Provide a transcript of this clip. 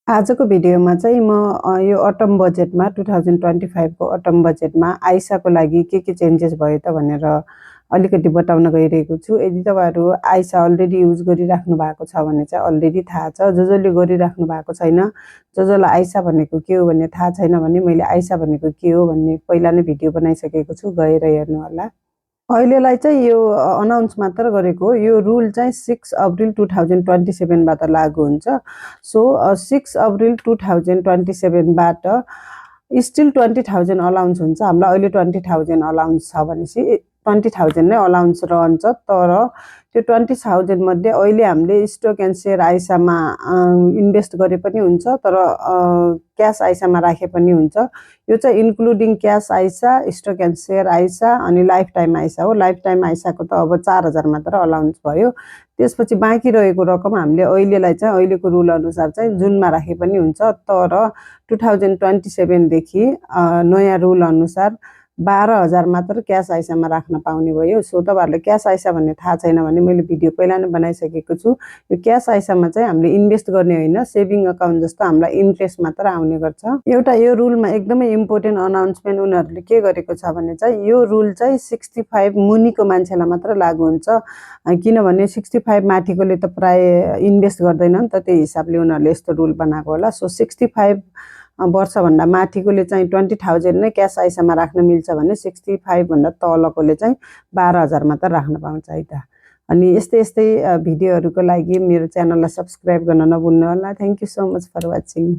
आजको भिडियोमा चाहिँ म यो अटम बजेटमा 2025 को अटम बजेटमा आइसाको लागि के चेन्जेस भयो त भनेर अलिकति बताउन गइरहेको छु। यदि तपाईहरु आइसा अलरेडी युज गरिराख्नु भएको छ भने चाहिँ अलरेडी थाहा छ। जसले गरिराख्नु भएको छैन, जसलाई आइसा भनेको के हो भन्ने थाहा छैन भने मैले आइसा भनेको के हो भन्ने पहिला नै भिडियो बनाइसकेको छु, गएर हेर्नु होला। अहिलेलाई चाहिँ यो अनाउन्स मात्र गरेको हो। यो रुल चाहिँ 6 अप्रिल 2027 बाट लागू हुन्छ। सो 6 अप्रिल 2027 बाट स्टिल 20,000 अलाउन्स हुन्छ। हामीलाई अहिले 20,000 अलाउन्स छ भनेपछि 20,000 नै अलाउन्स रहन्छ। तर त्यो 20,000 मध्ये अहिले हामीले स्टक एन्ड शेयर आइसामा इन्भेस्ट गरे पनि हुन्छ, तर क्याश आइसामा राखे पनि हुन्छ। यो चाहिँ इन्क्लुडिङ क्याश आइसा, स्टक एन्ड शेयर आइसा अनि लाइफ टाइम आइसा हो। लाइफ टाइम आइसाको त अब 4,000 मात्र अलाउन्स भयो। त्यसपछि बाँकी रहेको रकम हामीले अहिलेलाई चाहिँ अहिलेको रुल अनुसार चाहिँ जुनमा राखे पनि हुन्छ। तर 2027 देखि नयाँ रुल अनुसार 12,000 मात्र क्याश आइसामा राख्न पाउने भयो। सो तपाईहरुले क्याश आइसा भन्ने थाहा छैन भने मैले भिडियो पहिला नै बनाइसकेको छु। यो क्याश आइसामा चाहिँ हामीले इन्भेस्ट गर्ने होइन, सेभिङ अकाउन्ट जस्तो हामीलाई इन्ट्रेस्ट मात्र आउने गर्छ। एउटा यो रुलमा एकदमै इम्पोर्टेन्ट अनाउन्समेन्ट उनीहरुले के गरेको छ भने चाहिँ यो रुल चाहिँ 65 मुनिको मान्छेलाई मात्र लागू हुन्छ। किनभने 65 माथिकोले त प्राय इन्भेस्ट गर्दैन नि त, त्यही हिसाबले उनीहरुले यस्तो रुल बनाएको होला। सो 65 वर्षभन्दा माथिकोले चाहिँ 20,000 नै क्याश आइसामा राख्न मिल्छ भने 65 भन्दा तलकोले चाहिँ 12,000 मात्र राख्न पाउँछ है त। अनि यस्तै भिडियोहरुको लागि मेरो च्यानललाई सब्स्क्राइब गर्न नभुल्नु होला। Thank you so much for watching.